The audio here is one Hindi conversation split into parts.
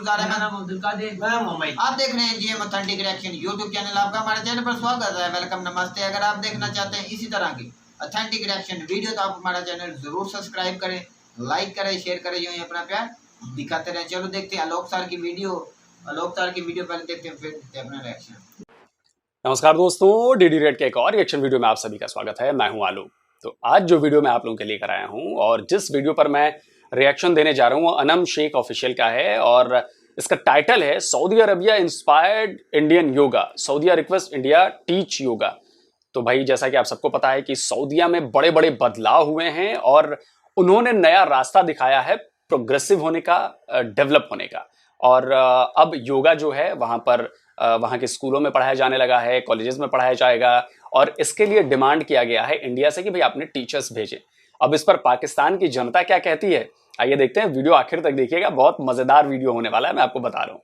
गुलजार है। आप देख रहे हैं GM authentic reaction YouTube channel. आपका हमारे चैनल पर स्वागत है। वेलकम, नमस्ते। अगर आप देखना चाहते हैं इसी तरह की ऑथेंटिक रिएक्शन वीडियो तो आप हमारा चैनल जरूर सब्सक्राइब करें, लाइक करें, शेयर करें, यूं ही अपना प्यार दिखाते रहे। चलो देखते हैं आलोक सर की वीडियो। पहले देखते हैं, फिर देखते हैं अपना रिएक्शन। नमस्कार दोस्तों, डीडी रेड के एक और रिएक्शन वीडियो में आप सभी का स्वागत है। मैं हूं आलोक। तो आज जो वीडियो मैं आप लोगों के लिए कराया हूं और जिस वीडियो पर मैं रिएक्शन देने जा रहा हूं वो अनम शेख ऑफिशियल का है और इसका टाइटल है Saudi Arabia inspired Indian yoga, Saudia request India teach yoga. तो भाई जैसा कि आप सबको पता है कि सऊदिया में बड़े बड़े बदलाव हुए हैं और उन्होंने नया रास्ता दिखाया है प्रोग्रेसिव होने का, डेवलप होने का। और अब योगा जो है वहां पर वहां के स्कूलों में पढ़ाया जाने लगा है, कॉलेजेस में पढ़ाया जाएगा और इसके लिए डिमांड किया गया है इंडिया से कि भाई आपने टीचर्स भेजें। अब इस पर पाकिस्तान की जनता क्या कहती है, आइए देखते हैं। वीडियो आखिर तक देखिएगा, बहुत मजेदार वीडियो होने वाला है, मैं आपको बता रहा हूँ।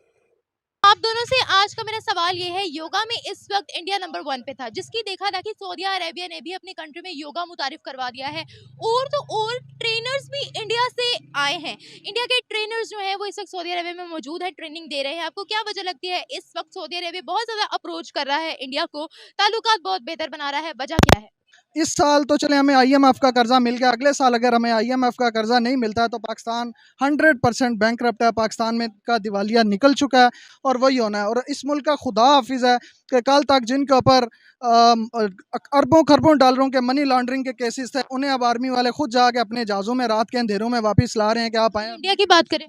आप दोनों से आज का मेरा सवाल ये है, योगा में इस वक्त इंडिया नंबर 1 पे था, जिसकी देखा था कि सऊदी अरेबिया ने भी अपनी कंट्री में योगा मुतारिफ करवा दिया है और तो और ट्रेनर्स भी इंडिया से आए हैं। इंडिया के ट्रेनर्स जो हैं वो इस वक्त सऊदी अरेबिया में मौजूद है, ट्रेनिंग दे रहे हैं। आपको क्या वजह लगती है इस वक्त सऊदी अरेबिया बहुत ज्यादा अप्रोच कर रहा है इंडिया को, ताल्लुकात बहुत बेहतर बना रहा है, वजह क्या है? इस साल तो चले हमें आईएमएफ का कर्जा मिल गया, अगले साल अगर हमें आईएमएफ का कर्जा नहीं मिलता है तो पाकिस्तान 100% बैंकरप्ट है। पाकिस्तान में का दिवालिया निकल चुका है और वही होना है। और इस मुल्क का खुदा हाफिज है कि कल तक जिनके ऊपर अरबों खरबों डॉलरों के मनी लॉन्ड्रिंग के केसेस थे, उन्हें अब आर्मी वाले खुद जाके अपने जहाज़ों में रात के अंधेरों में वापस ला रहे हैं कि आप आए। इंडिया की बात करें,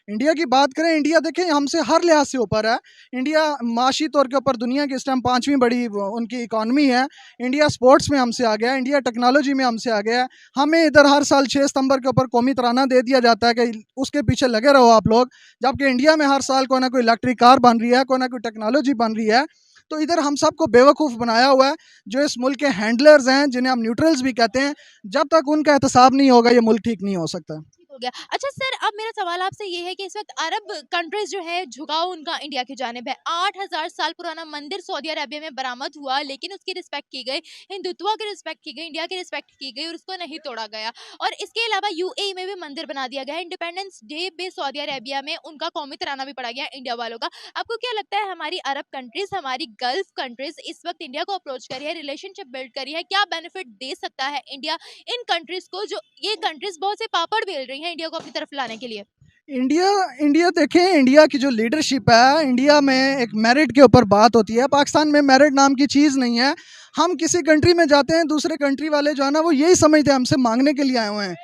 इंडिया की बात करें, इंडिया देखें हमसे हर लिहाज से ऊपर है। इंडिया माशी तौर के ऊपर दुनिया की इस टाइम 5वीं बड़ी उनकी इकॉनमी है। इंडिया स्पोर्ट्स में हमसे आ गया है, इंडिया टेक्नोलॉजी में हमसे आ गया है। हमें इधर हर साल 6 सितंबर के ऊपर कौमी तराना दे दिया जाता है कि उसके पीछे लगे रहो आप लोग, जबकि इंडिया में हर साल कोई ना कोई इलेक्ट्रिक कार बन रही है, कोई ना कोई टेक्नोलॉजी बन रही है। तो इधर हम सबको बेवकूफ़ बनाया हुआ है। जो इस मुल्क के हैंडलर्स हैं, जिन्हें हम न्यूट्रल्स भी कहते हैं, जब तक उनका एहतसाब नहीं होगा ये मुल्क ठीक नहीं हो सकता। गया। अच्छा सर, अब मेरा सवाल आपसे ये है कि इस वक्त अरब कंट्रीज जो है झुकाव उनका इंडिया की जानिब है। 8000 साल पुराना मंदिर सऊदी अरेबिया में बरामद हुआ, लेकिन उसकी रिस्पेक्ट की गई, हिंदुत्व की रिस्पेक्ट की गई, इंडिया की रिस्पेक्ट की गई और उसको नहीं तोड़ा गया। और इसके अलावा यूएई में भी मंदिर बना दिया गया है। इंडिपेंडेंस डे पे सऊदी अरेबिया में उनका कौमी तराना भी पड़ा गया इंडिया वालों का। आपको क्या लगता है हमारी अरब कंट्रीज, हमारी गल्फ कंट्रीज इस वक्त इंडिया को अप्रोच करी है, रिलेशनशिप बिल्ड करी है, क्या बेनिफिट दे सकता है इंडिया इन कंट्रीज को, जो ये कंट्रीज बहुत से पापड़ बेल रही हैं इंडिया को अपनी तरफ लाने के लिए? इंडिया देखें, इंडिया की जो लीडरशिप है, इंडिया में एक मेरिट के ऊपर बात होती है। पाकिस्तान में मेरिट नाम की चीज़ नहीं है। हम किसी कंट्री में जाते हैं, दूसरे कंट्री वाले जो है ना वो यही समझते हैं हमसे मांगने के लिए आए हुए हैं।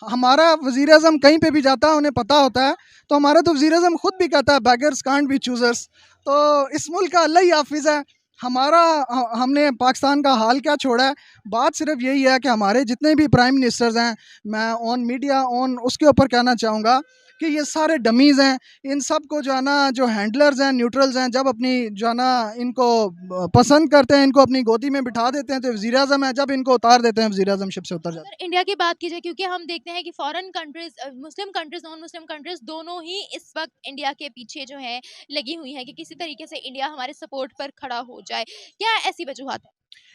हमारा वज़ीर आज़म कहीं पे भी जाता है उन्हें पता होता है, तो हमारा तो वज़ीर आज़म खुद भी कहता है बेगर्स कांट बी चूज़र्स। तो इस मुल्क का अल्लाह ही हाफिज़ है। हमने पाकिस्तान का हाल क्या छोड़ा है। बात सिर्फ यही है कि हमारे जितने भी प्राइम मिनिस्टर्स हैं, मैं ऑन मीडिया ऑन उसके ऊपर कहना चाहूँगा कि ये सारे डमीज़ हैं। इन सब को जो है ना, जो हैंडलर्स हैं, न्यूट्रल्स हैं, जब अपनी जो है ना इनको पसंद करते हैं, इनको अपनी गोदी में बिठा देते हैं तो वज़ीर आज़म है, जब इनको उतार देते हैं वज़ीर आज़मशिप से उतर जाते हैं। इंडिया की बात कीजिए, क्योंकि हम देखते हैं कि foreign countries, Muslim countries, non Muslim countries दोनों ही इस वक्त इंडिया के पीछे जो है लगी हुई हैं कि किसी तरीके से इंडिया हमारे सपोर्ट पर खड़ा हो जाए। क्या ऐसी वजूहत है?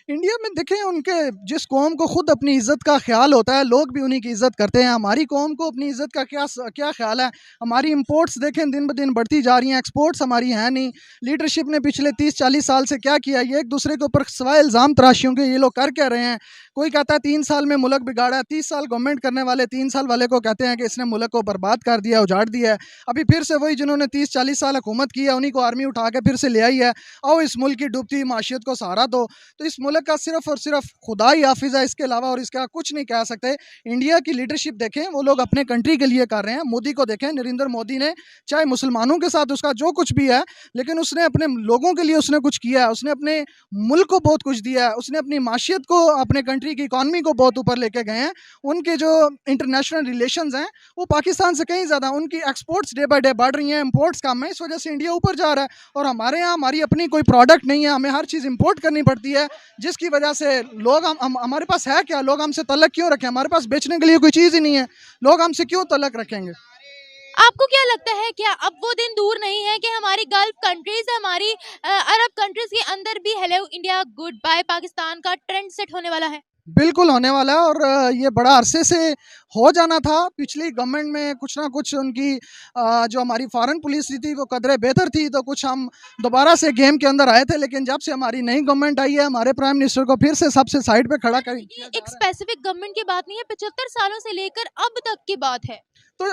इंडिया में देखें, उनके जिस कौम को खुद अपनी इज़्ज़त का ख्याल होता है, लोग भी उन्हीं की इज़्ज़त करते हैं। हमारी कौम को अपनी इज़्ज़त का क्या ख्याल है? हमारी इंपोर्ट्स देखें दिन ब दिन बढ़ती जा रही हैं, एक्सपोर्ट्स हमारी हैं नहीं। लीडरशिप ने पिछले 30-40 साल से क्या किया? ये एक दूसरे के ऊपर सिवाय इल्ज़ाम तराशियों के ये लोग कर क्या रहे हैं? कोई कहता है 3 साल में मुल्क बिगाड़ा है, 30 साल गवर्नमेंट करने वाले 3 साल वाले को कहते हैं कि इसने मुल्क को बर्बाद कर दिया, उजाड़ दिया है। अभी फिर से वही जिन्होंने 30-40 साल हुकूमत की है, उन्हीं को आर्मी उठा के फिर से ले आई है। आओ इस मुल्क की डूबती हुई माशियत को सहारा दो। तो इस मुल्क का सिर्फ और सिर्फ खुदा ही हाफिज़ है, इसके अलावा और इसका कुछ नहीं कह सकते। इंडिया की लीडरशिप देखें, वो लोग अपने कंट्री के लिए कर रहे हैं। मोदी को देखें, नरेंद्र मोदी ने चाहे मुसलमानों के साथ उसका जो कुछ भी है, लेकिन उसने अपने लोगों के लिए उसने कुछ किया है। उसने अपने मुल्क को बहुत कुछ दिया है। उसने अपनी माशियत को, अपने कंट्री की इकॉनमी को बहुत ऊपर लेके गए हैं। उनके जो इंटरनेशनल रिलेशंस हैं वो पाकिस्तान से कहीं ज़्यादा, उनकी एक्सपोर्ट्स डे बाय डे बढ़ रही हैं, इंपोर्ट्स कम है। इस वजह से इंडिया ऊपर जा रहा है। और हमारे यहाँ हमारी अपनी कोई प्रोडक्ट नहीं है, हमें हर चीज़ इंपोर्ट करनी पड़ती है, जिसकी वजह से लोग हमारे पास है क्या? लोग हमसे तलक क्यों रखें? हमारे पास बेचने के लिए कोई चीज़ ही नहीं है, लोग हमसे क्यों तलक रखेंगे? आपको क्या लगता है, क्या अब वो दिन दूर नहीं है कि हमारी गल्फ कंट्रीज, हमारी अरब कंट्रीज के अंदर भी hello India goodbye Pakistan का ट्रेंड सेट होने वाला है? बिल्कुल होने वाला है। और ये बड़ा अरसे से हो जाना था। पिछली गवर्नमेंट में कुछ ना कुछ उनकी जो हमारी फॉरेन पॉलिसी थी वो कदरे बेहतर थी, तो कुछ हम दोबारा से गेम के अंदर आए थे। लेकिन जब से हमारी नई गवर्नमेंट आई है, हमारे प्राइम मिनिस्टर को फिर से सबसे साइड पे खड़ा कर ये एक स्पेसिफिक गवर्नमेंट की बात नहीं है, 75 सालों से लेकर अब तक की बात है। तो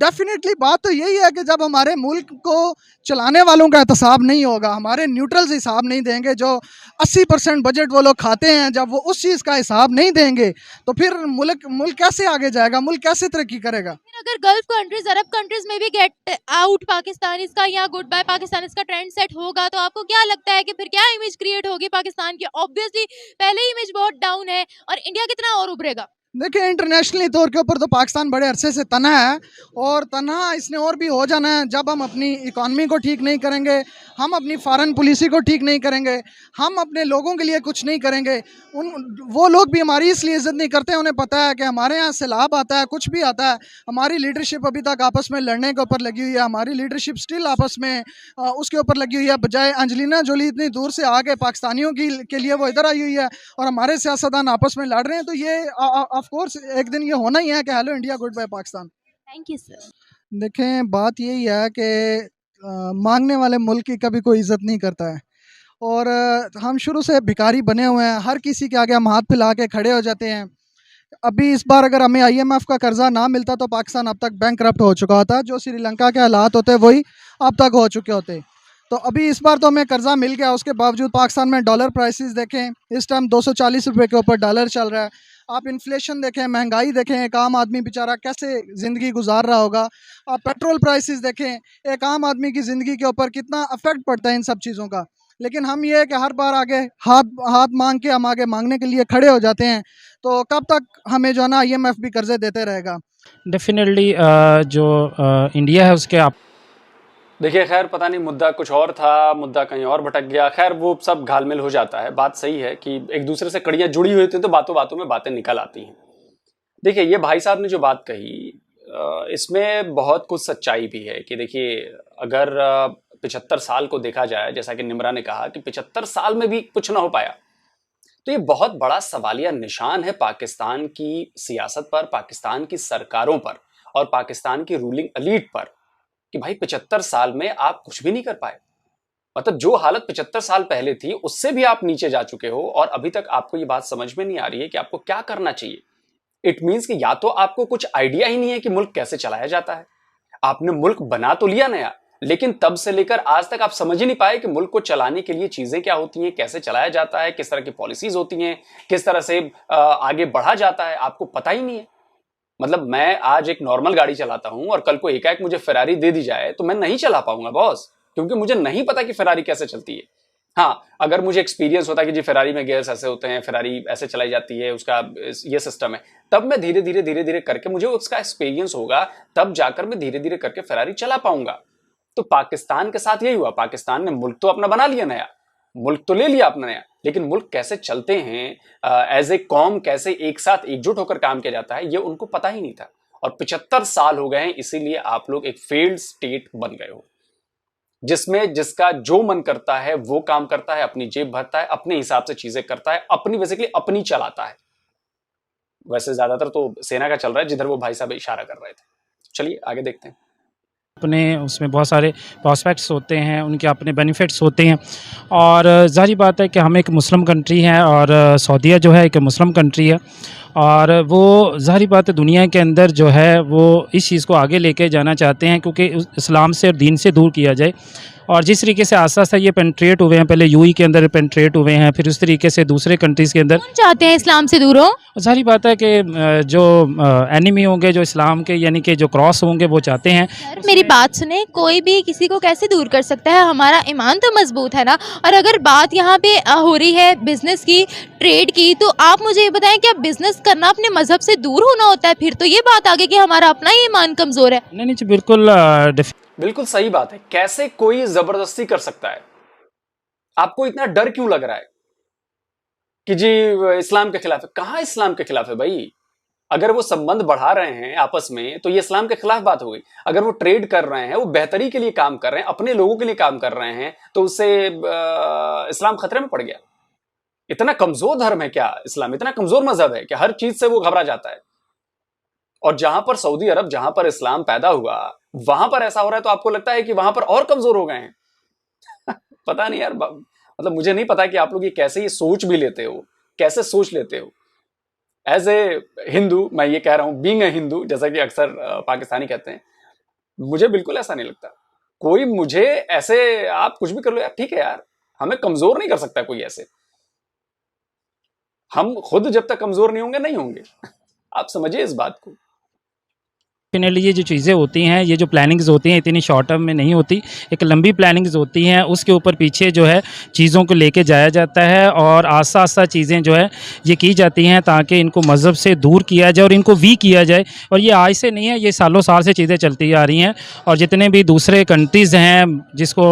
डेफिनेटली बात तो यही है कि जब हमारे मुल्क को चलाने वालों का एहतसाब नहीं होगा, हमारे न्यूट्रल्स हिसाब नहीं देंगे, जो 80% बजट वो लोग खाते हैं, जब वो उस चीज़ का हिसाब नहीं देंगे तो फिर मुल्क मुल्क कैसे आगे जाएगा, मुल्क कैसे तरक्की करेगा। फिर अगर गल्फ कंट्रीज, अरब कंट्रीज में भी गेट आउट पाकिस्तान इसका या गुड बाय पाकिस्तान इसका ट्रेंड सेट होगा, तो आपको क्या लगता है कि फिर क्या इमेज क्रिएट होगी पाकिस्तान की? ऑब्वियसली पहले ही इमेज बहुत डाउन है और इंडिया कितना और उभरेगा? देखिए, इंटरनेशनली तौर के ऊपर तो पाकिस्तान बड़े अरसे से तना है, और तना इसने और भी हो जाना है जब हम अपनी इकॉनमी को ठीक नहीं करेंगे, हम अपनी फॉरेन पॉलिसी को ठीक नहीं करेंगे, हम अपने लोगों के लिए कुछ नहीं करेंगे। वो लोग भी हमारी इसलिए इज्जत नहीं करते, उन्हें पता है कि हमारे यहाँ सैलाब आता है, कुछ भी आता है, हमारी लीडरशिप अभी तक आपस में लड़ने के ऊपर लगी हुई है, हमारी लीडरशिप स्टिल आपस में उसके ऊपर लगी हुई है। बजाय अंजलिना जोली इतनी दूर से आके पाकिस्तानियों की के लिए वो इधर आई हुई है और हमारे सियासतदान आपस में लड़ रहे हैं, तो ये ऑफ कोर्स एक दिन ये होना ही है कि hello India goodbye Pakistan. Thank you sir. देखें, बात यही है कि मांगने वाले मुल्क की कभी कोई इज्जत नहीं करता है, और हम शुरू से भिखारी बने हुए हैं, हर किसी के आगे हम हाथ फैला के खड़े हो जाते हैं। अभी इस बार अगर हमें IMF का कर्जा ना मिलता तो पाकिस्तान अब तक बैंकरप्ट हो चुका होता, जो श्रीलंका के हालात होते वही अब तक हो चुके होते। तो अभी इस बार तो हमें कर्जा मिल गया, उसके बावजूद पाकिस्तान में डॉलर प्राइसेस देखें, इस टाइम 240 रुपये के ऊपर डॉलर चल रहा है। आप इन्फ्लेशन देखें, महंगाई देखें, एक आम आदमी बेचारा कैसे ज़िंदगी गुजार रहा होगा। आप पेट्रोल प्राइसेस देखें, एक आम आदमी की ज़िंदगी के ऊपर कितना अफेक्ट पड़ता है इन सब चीज़ों का। लेकिन हम ये है कि हर बार आगे हाथ मांग के हम आगे मांगने के लिए खड़े हो जाते हैं। तो कब तक हमें जो है ना IMF भी कर्जे देते रहेगा। डेफिनेटली जो इंडिया है उसके आप देखिए, खैर पता नहीं मुद्दा कुछ और था, मुद्दा कहीं और भटक गया। खैर वो सब घालमेल हो जाता है। बात सही है कि एक दूसरे से कड़ियाँ जुड़ी हुई होती हैं तो बातों बातों में बातें निकल आती हैं। देखिए, ये भाई साहब ने जो बात कही, इसमें बहुत कुछ सच्चाई भी है कि देखिए, अगर 75 साल को देखा जाए, जैसा कि निम्रा ने कहा कि 75 साल में भी कुछ ना हो पाया, तो ये बहुत बड़ा सवालिया निशान है पाकिस्तान की सियासत पर, पाकिस्तान की सरकारों पर और पाकिस्तान की रूलिंग एलीट पर कि भाई 75 साल में आप कुछ भी नहीं कर पाए। मतलब जो हालत 75 साल पहले थी उससे भी आप नीचे जा चुके हो और अभी तक आपको ये बात समझ में नहीं आ रही है कि आपको क्या करना चाहिए। इट मीन्स कि या तो आपको कुछ आइडिया ही नहीं है कि मुल्क कैसे चलाया जाता है। आपने मुल्क बना तो लिया नया, लेकिन तब से लेकर आज तक आप समझ ही नहीं पाए कि मुल्क को चलाने के लिए चीजें क्या होती हैं, कैसे चलाया जाता है, किस तरह की पॉलिसीज होती हैं, किस तरह से आगे बढ़ा जाता है, आपको पता ही नहीं है। मतलब मैं आज एक नॉर्मल गाड़ी चलाता हूं और कल को एकाएक मुझे फेरारी दे दी जाए तो मैं नहीं चला पाऊंगा बॉस, क्योंकि मुझे नहीं पता कि फेरारी कैसे चलती है। हाँ, अगर मुझे एक्सपीरियंस होता कि जी फेरारी में गियर्स ऐसे होते हैं, फेरारी ऐसे चलाई जाती है, उसका ये सिस्टम है, तब मैं धीरे धीरे करके मुझे उसका एक्सपीरियंस होगा, तब जाकर मैं धीरे धीरे करके फेरारी चला पाऊंगा। तो पाकिस्तान के साथ यही हुआ। पाकिस्तान ने मुल्क तो अपना बना लिया नया, मुल्क तो ले लिया अपना नया, लेकिन मुल्क कैसे चलते हैं, एज ए कौम कैसे एक साथ एकजुट होकर काम किया जाता है, ये उनको पता ही नहीं था। और 75 साल हो गए हैं, इसीलिए आप लोग एक फेल्ड स्टेट बन गए हो, जिसमें जिसका जो मन करता है वो काम करता है, अपनी जेब भरता है, अपने हिसाब से चीजें करता है, अपनी बेसिकली अपनी चलाता है। वैसे ज्यादातर तो सेना का चल रहा है, जिधर वो भाई साहब इशारा कर रहे थे। चलिए आगे देखते हैं। अपने उसमें बहुत सारे प्रॉस्पेक्ट्स होते हैं, उनके अपने बेनिफिट्स होते हैं। और ज़ाहिर बात है कि हम एक मुस्लिम कंट्री हैं और सऊदीया जो है एक मुस्लिम कंट्री है, और वो ज़ाहिर बात है दुनिया के अंदर जो है वो इस चीज़ को आगे लेके जाना चाहते हैं, क्योंकि इस्लाम से और दीन से दूर किया जाए। और जिस तरीके से आस्ता आस्ता ये पेंट्रेट हुए हैं, पहले यूएई के अंदर पेंट्रेट हुए हैं, फिर उस तरीके से दूसरे कंट्रीज़ के अंदर। कौन चाहते हैं इस्लाम से दूर हो? सारी बात है कि जो एनिमी होंगे, जो इस्लाम के यानी कि जो क्रॉस होंगे, वो चाहते हैं। सर मेरी बात सुने, कोई भी किसी को कैसे दूर कर सकता है? हमारा ईमान तो मजबूत है ना। और अगर बात यहाँ पे हो रही है बिजनेस की, ट्रेड की, तो आप मुझे ये बताएं, क्या बिजनेस करना अपने मजहब से दूर होना होता है? फिर तो ये बात आ गई कि हमारा अपना ही ईमान कमजोर है। नहीं जी, बिल्कुल बिल्कुल सही बात है। कैसे कोई जबरदस्ती कर सकता है? आपको इतना डर क्यों लग रहा है कि जी इस्लाम के खिलाफ है? कहां इस्लाम के खिलाफ है भाई? अगर वो संबंध बढ़ा रहे हैं आपस में तो ये इस्लाम के खिलाफ बात हो गई। अगर वो ट्रेड कर रहे हैं, वो बेहतरी के लिए काम कर रहे हैं, अपने लोगों के लिए काम कर रहे हैं, तो उससे इस्लाम खतरे में पड़ गया। इतना कमजोर धर्म है क्या इस्लाम? इतना कमजोर मजहब है कि हर चीज से वो घबरा जाता है? और जहां पर सऊदी अरब, जहां पर इस्लाम पैदा हुआ, वहां पर ऐसा हो रहा है, तो आपको लगता है कि वहां पर और कमजोर हो गए हैं? पता नहीं यार, मतलब मुझे नहीं पता कि आप लोग ये कैसे ये सोच भी लेते हो, कैसे सोच लेते हो। एज ए हिंदू मैं ये कह रहा हूं, बीइंग ए हिंदू, जैसा कि अक्सर पाकिस्तानी कहते हैं, मुझे बिल्कुल ऐसा नहीं लगता। कोई मुझे ऐसे, आप कुछ भी कर लो यार, ठीक है यार, हमें कमजोर नहीं कर सकता कोई ऐसे। हम खुद जब तक कमजोर नहीं होंगे, नहीं होंगे। आप समझिए इस बात को। फाइनली ये जो चीज़ें होती हैं, ये जो प्लानिंग्स होती हैं, इतनी शॉर्ट टर्म में नहीं होती, एक लंबी प्लानिंग्स होती हैं, उसके ऊपर पीछे जो है चीज़ों को लेके जाया जाता है और आस्ता आस्ता चीज़ें जो है ये की जाती हैं ताकि इनको मज़हब से दूर किया जाए और इनको वीक किया जाए। और ये आज से नहीं है, ये सालों साल से चीज़ें चलती आ रही हैं। और जितने भी दूसरे कंट्रीज़ हैं जिसको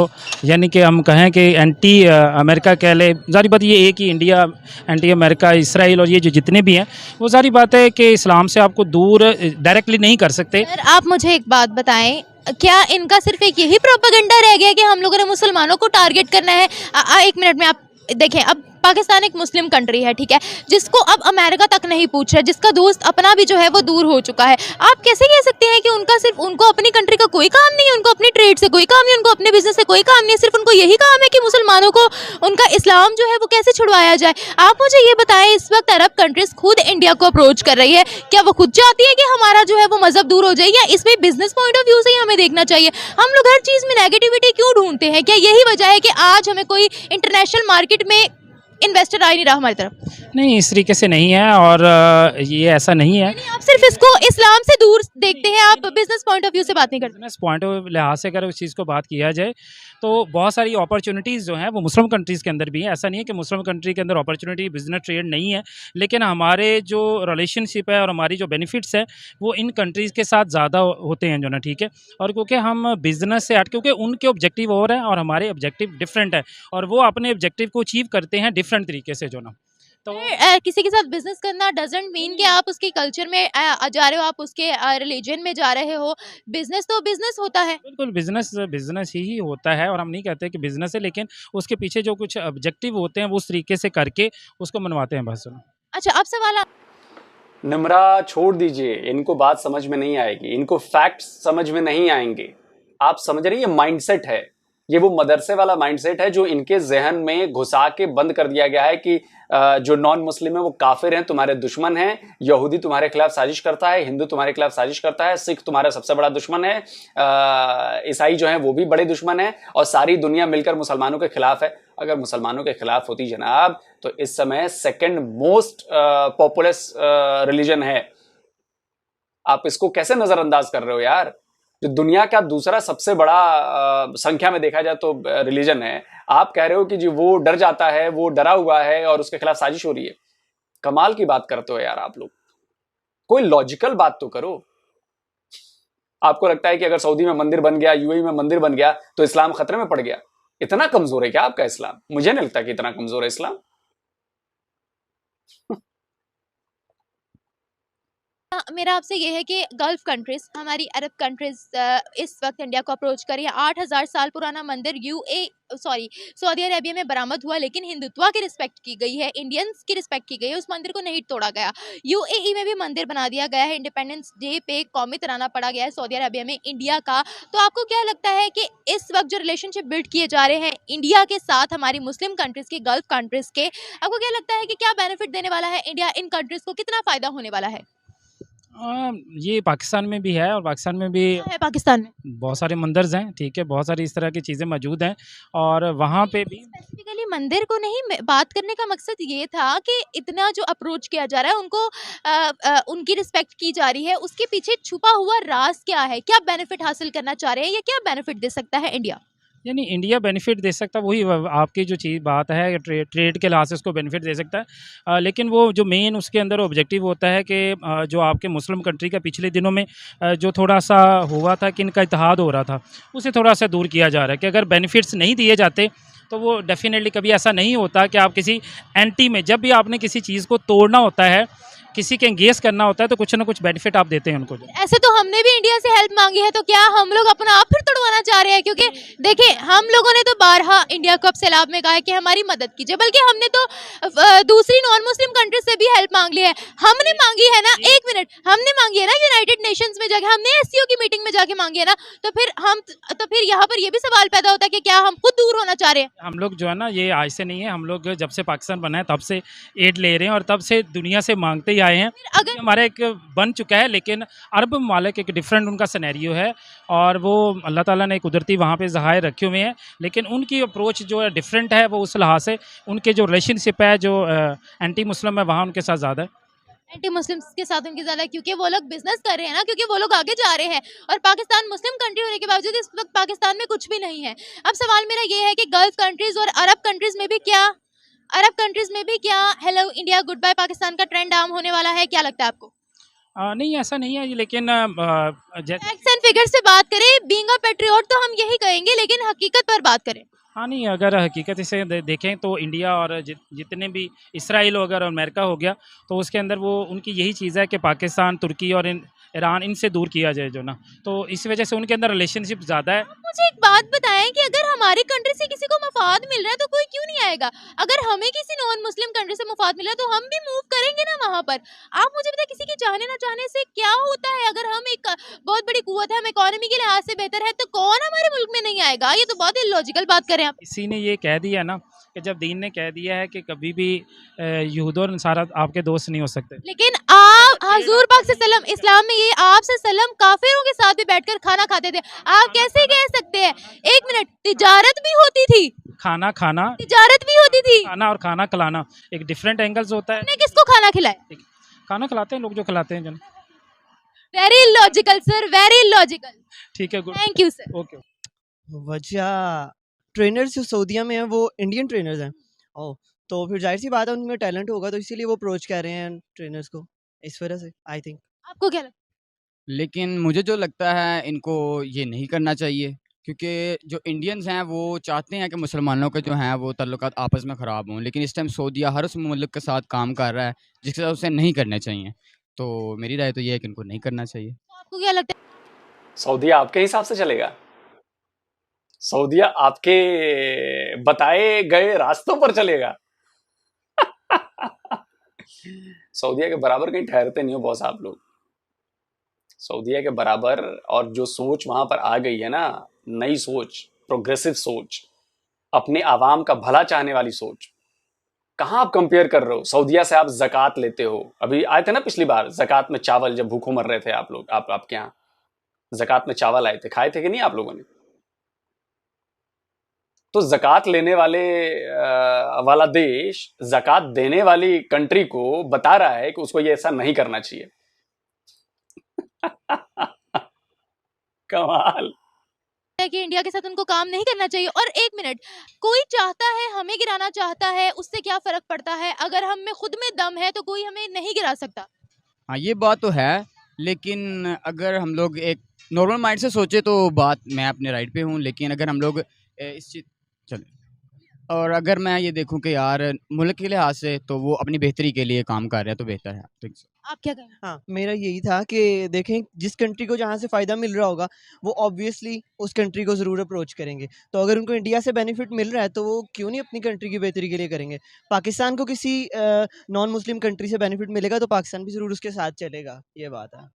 यानी कि हम कहें कि एंटी अमेरिका कह लें, ज़ाहिर बात ये एक ही इंडिया, एंटी अमेरिका, इसराइल और ये जो जितने भी हैं, वो सारी बात है कि इस्लाम से आपको दूर डायरेक्टली नहीं कर सकते। सर आप मुझे एक बात बताएं, क्या इनका सिर्फ एक यही प्रोपेगेंडा रह गया कि हम लोगों ने मुसलमानों को टारगेट करना है? एक मिनट में आप देखें, अब पाकिस्तान एक मुस्लिम कंट्री है, ठीक है, जिसको अब अमेरिका तक नहीं पूछ रहा, जिसका दोस्त अपना भी जो है वो दूर हो चुका है। आप कैसे कह सकते हैं कि उनका सिर्फ, उनको अपनी कंट्री का कोई काम नहीं है, उनको अपनी ट्रेड से कोई काम नहीं, उनको अपने बिजनेस से कोई काम नहीं है, सिर्फ उनको यही काम है कि मुसलमानों को उनका इस्लाम जो है वो कैसे छुड़वाया जाए? आप मुझे ये बताएं, इस वक्त अरब कंट्रीज खुद इंडिया को अप्रोच कर रही है, क्या वो खुद चाहती है कि हमारा जो है वो मजहब दूर हो जाए, या इसमें बिजनेस पॉइंट ऑफ व्यू से ही हमें देखना चाहिए? हम लोग हर चीज़ में नेगेटिविटी क्यों ढूंढते हैं? क्या यही वजह है कि आज हमें कोई इंटरनेशनल मार्केट में इन्वेस्टर आ ही नहीं रहा हमारी तरफ? नहीं, इस तरीके से नहीं है और ये ऐसा नहीं है। आप सिर्फ इसको इस्लाम से दूर देखते हैं, आप बिजनेस पॉइंट ऑफ व्यू से बात नहीं करते? बिजनेस पॉइंट ऑफ लिहाज से अगर उस चीज़ को बात किया जाए तो बहुत सारी अपॉर्चुनिटीज़ जो हैं वो मुस्लिम कंट्रीज़ के अंदर भी हैं। ऐसा नहीं है कि मुस्लिम कंट्री के अंदर अपॉर्चुनिटी बिजनेस ट्रेड नहीं है, लेकिन हमारे जो रिलेशनशिप है और हमारी जो बेनिफिट्स हैं वो इन कंट्रीज़ के साथ ज़्यादा होते हैं जो ना, ठीक है। और क्योंकि हम बिजनेस से क्योंकि उनके ऑब्जेक्टिव और हैं और हमारे ऑब्जेक्टिव डिफरेंट है, और वो अपने ऑब्जेक्टिव को अचीव करते हैं डिफरेंट तरीके से जो ना। तो किसी के साथ बिजनेस करना डजंट मीन कि आप उसके कल्चर में जा रहे हो, आप उसके रिलीजन में जा रहे हो। बिजनेस तो बिजनेस होता है। बिल्कुल, बिजनेस बिजनेस ही होता है और हम नहीं कहते कि बिजनेस है, लेकिन उसके पीछे जो कुछ ऑब्जेक्टिव होते हैं वो उस तरीके से करके उसको मनवाते हैं बस। अच्छा, अब सवाल निम्रा छोड़ दीजिए, इनको बात समझ में नहीं आएगी, इनको फैक्ट्स समझ में नहीं आएंगे। आप समझ रही है, ये माइंडसेट है, ये वो मदरसे वाला माइंडसेट है जो इनके जहन में घुसा के बंद कर दिया गया है कि जो नॉन मुस्लिम है वो काफिर हैं, तुम्हारे दुश्मन हैं, यहूदी तुम्हारे खिलाफ साजिश करता है, हिंदू तुम्हारे खिलाफ साजिश करता है, सिख तुम्हारा सबसे बड़ा दुश्मन है, ईसाई जो है वो भी बड़े दुश्मन है, और सारी दुनिया मिलकर मुसलमानों के खिलाफ है। अगर मुसलमानों के खिलाफ होती जनाब तो इस समय सेकंड मोस्ट पॉपुलस रिलीजन है। आप इसको कैसे नजरअंदाज कर रहे हो यार? जो दुनिया का दूसरा सबसे बड़ा संख्या में देखा जाए तो रिलीजन है, आप कह रहे हो कि जी वो डर जाता है, वो डरा हुआ है और उसके खिलाफ साजिश हो रही है। कमाल की बात करते हो यार आप लोग, कोई लॉजिकल बात तो करो। आपको लगता है कि अगर सऊदी में मंदिर बन गया, यूएई में मंदिर बन गया तो इस्लाम खतरे में पड़ गया? इतना कमजोर है क्या आपका इस्लाम? मुझे नहीं लगता कि इतना कमजोर है इस्लाम। मेरा आपसे ये है कि गल्फ कंट्रीज, हमारी अरब कंट्रीज इस वक्त इंडिया को अप्रोच करी है। 8000 साल पुराना मंदिर सऊदी अरेबिया में बरामद हुआ, लेकिन हिंदुत्व की रिस्पेक्ट की गई है, इंडियंस की रिस्पेक्ट की गई है, उस मंदिर को नहीं तोड़ा गया। यूएई में भी मंदिर बना दिया गया है, इंडिपेंडेंस डे पे कौमी तराना पड़ा गया है सऊदी अरेबिया में इंडिया का। तो आपको क्या लगता है कि इस वक्त जो रिलेशनशिप बिल्ड किए जा रहे हैं इंडिया के साथ, हमारी मुस्लिम कंट्रीज के, गल्फ कंट्रीज के, आपको क्या लगता है कि क्या बेनिफिट देने वाला है इंडिया इन कंट्रीज को? कितना फायदा होने वाला है? ये पाकिस्तान में भी है और पाकिस्तान में भी है, पाकिस्तान में बहुत सारे मंदिर्स हैं, ठीक है, बहुत सारी इस तरह की चीज़ें मौजूद हैं और वहाँ पे भी स्पेसिफिकली मंदिर को नहीं बात करने का मकसद ये था कि इतना जो अप्रोच किया जा रहा है, उनको उनकी रिस्पेक्ट की जा रही है, उसके पीछे छुपा हुआ राज क्या है? क्या बेनिफिट हासिल करना चाह रहे हैं या क्या बेनिफिट दे सकता है इंडिया? यानी इंडिया बेनिफिट दे सकता है, वही आपकी जो चीज़ बात है ट्रेड के लिहाज से उसको बेनिफिट दे सकता है, लेकिन वो जो मेन उसके अंदर ऑब्जेक्टिव होता है कि जो आपके मुस्लिम कंट्री का पिछले दिनों में जो थोड़ा सा हुआ था कि इनका इत्तेहाद हो रहा था, उसे थोड़ा सा दूर किया जा रहा है कि अगर बेनिफिट्स नहीं दिए जाते तो वो डेफिनेटली कभी ऐसा नहीं होता कि आप किसी एंटी में, जब भी आपने किसी चीज़ को तोड़ना होता है किसी के एंगेज करना होता है तो कुछ ना कुछ बेनिफिट आप देते हैं उनको। ऐसे तो हमने भी इंडिया से हेल्प मांगी है, तो क्या हम लोग अपना आप फिर तोड़वाना चाह रहे हैं? क्योंकि देखिए, हम लोगों ने तो बारहा इंडिया को अब सैलाब में कहा है कि हमारी मदद कीजिए, बल्कि हमने तो दूसरी नॉन मुस्लिम कंट्री से भी हेल्प मांग ली है। हमने मांगी है ना, एक मिनट, हमने मांगी है ना यूनाइटेड नेशंस में जाके, हमने एससीओ की मीटिंग में जाके मांगी है ना, तो फिर यहाँ पर ये भी सवाल पैदा होता है कि क्या हम खुद दूर होना चाह रहे हैं? हम लोग जो है ना, ये आज से नहीं है, हम लोग जब से पाकिस्तान बना है तब से एड ले रहे हैं और तब से दुनिया से मांगते ही आए हैं। अगर हमारा एक बन चुका है, लेकिन अरब ममालिक एक डिफरेंट उनका सिनेरियो है और वो अल्लाह ताला ने कुदरती वहाँ पे ज़हायर रखे हुए हैं, लेकिन उनकी अप्रोच जो है डिफरेंट है। वो उस लिहाज से उनके जो रिलेशनशिप है, जो एंटी मुस्लिम है, वहाँ उनके साथ ज़्यादा है। एंटी मुस्लिम्स के साथ उनकी ज्यादा, क्योंकि वो लोग बिजनेस कर रहे हैं ना, क्योंकि वो लोग आगे जा रहे हैं, और पाकिस्तान मुस्लिम कंट्री होने के बावजूद इस वक्त पाकिस्तान में कुछ भी नहीं है। अब सवाल मेरा ये है कि गल्फ कंट्रीज और अरब कंट्रीज में भी क्या hello India goodbye Pakistan का ट्रेंड आम होने वाला है? क्या लगता है आपको? नहीं, ऐसा नहीं है, लेकिन फैक्ट्स एंड फिगर्स से बात करें, बीइंग अ पेट्रियोट तो हम यही कहेंगे, लेकिन हकीकत पर बात करें। हाँ, नहीं, अगर हकीकत से देखें तो इंडिया और जितने भी इसराइल हो अगर अमेरिका हो गया, तो उसके अंदर वो उनकी यही चीज़ है कि पाकिस्तान, तुर्की और ईरान, इनसे दूर किया जाए जो ना, तो इस वजह से उनके अंदर रिलेशनशिप ज़्यादा है। मुझे एक बात बताएं कि अगर हमारी कंट्री से किसी को मफाद मिल रहा है तो कोई क्यों नहीं आएगा? अगर हमें किसी नॉन मुस्लिम कंट्री से मफाद मिल रहा है तो हम भी मूव करेंगे ना वहाँ पर। आप मुझे बताएं, किसी के चाहने ना चाहने से क्या होता है? अगर हम एक बहुत बड़ी कुव्वत है, हम इकोनॉमी के लिहाज से बेहतर है, तो कौन हमारे मुल्क में नहीं आएगा? ये तो बहुत इलॉजिकल बात करें आप। इसी ने ये कह दिया ना कि जब दीन ने कह दिया है कि कभी भी यहूद और नसारा आपके दोस्त नहीं हो सकते। लेकिन आप हजूर पाक सल्लम इस्लाम में ये आप सल्लम काफिरों के साथ भी बैठकर खाना खाते थे। आप कैसे कह सकते हैं? एक मिनट, तिजारत भी होती थी, खाना तिजारत भी होती थी, खाना और खाना खिलाना एक डिफरेंट एंगल्स होता है। आपने किसको खाना खिलाया? खाना खिलाते हैं लोग जो खिलाते हैं जन। Very logical sir, very logical. ठीक है, good, thank you sir. Okay. वजह ट्रेनर्स जो सऊदीया में हैं वो इंडियन ट्रेनर्स हैं। ओह, तो फिर जाहिर सी बात है उनमें टैलेंट होगा, तो इसीलिए वो अप्रोच कर रहे हैं ट्रेनर्स को, इस वजह से आई थिंक। आपको क्या लगता है? लेकिन मुझे जो लगता है इनको ये नहीं करना चाहिए, क्योंकि जो इंडियंस हैं वो चाहते हैं कि मुसलमानों के जो हैं वो ताल्लुकात आपस में ख़राब हों, लेकिन इस टाइम सऊदीया हर उस मुल्क के साथ काम कर रहा है जिसके साथ उसे नहीं करने चाहिए। तो मेरी राय तो ये है कि इनको नहीं करना चाहिए। आपको क्या लगता है? सऊदीया आपके हिसाब से चलेगा? सऊदीया आपके बताए गए रास्तों पर चलेगा? सऊदीया के बराबर कहीं ठहरते नहीं हो बॉस आप लोग। सऊदीया के बराबर, और जो सोच वहां पर आ गई है ना, नई सोच, प्रोग्रेसिव सोच, अपने आवाम का भला चाहने वाली सोच, कहां आप कंपेयर कर रहे हो? सऊदीया से आप ज़कात लेते हो। अभी आए थे ना पिछली बार ज़कात में चावल, जब भूखों मर रहे थे आप लोग, आपके यहाँ ज़कात में चावल आए थे, खाए थे कि नहीं आप लोगों ने? तो ज़कात लेने वाला देश ज़कात देने वाली कंट्री को बता रहा है कि उसको ये ऐसा नहीं करना चाहिए। कमाल है कि इंडिया के साथ उनको काम नहीं करना चाहिए। और एक मिनट, कोई चाहता है हमें गिराना चाहता है, उससे क्या फर्क पड़ता है? अगर हम में खुद में दम है तो कोई हमें नहीं गिरा सकता। हाँ, ये बात तो है, लेकिन अगर हम लोग एक नॉर्मल माइंड से सोचे तो बात, मैं अपने राइट पे हूँ, लेकिन अगर हम लोग इस चीज चले, और अगर मैं ये देखूं कि यार मुल्क के लिहाज से तो वो अपनी बेहतरी के लिए काम कर रहे हैं तो बेहतर है। तो आप क्या कहेंगे? हाँ, मेरा यही था कि देखें, जिस कंट्री को जहाँ से फ़ायदा मिल रहा होगा वो ऑब्वियसली उस कंट्री को ज़रूर अप्रोच करेंगे। तो अगर उनको इंडिया से बेनिफिट मिल रहा है तो वो क्यों नहीं अपनी कंट्री की बेहतरी के लिए करेंगे। पाकिस्तान को किसी नॉन मुस्लिम कंट्री से बेनिफिट मिलेगा तो पाकिस्तान भी ज़रूर उसके साथ चलेगा, ये बात है।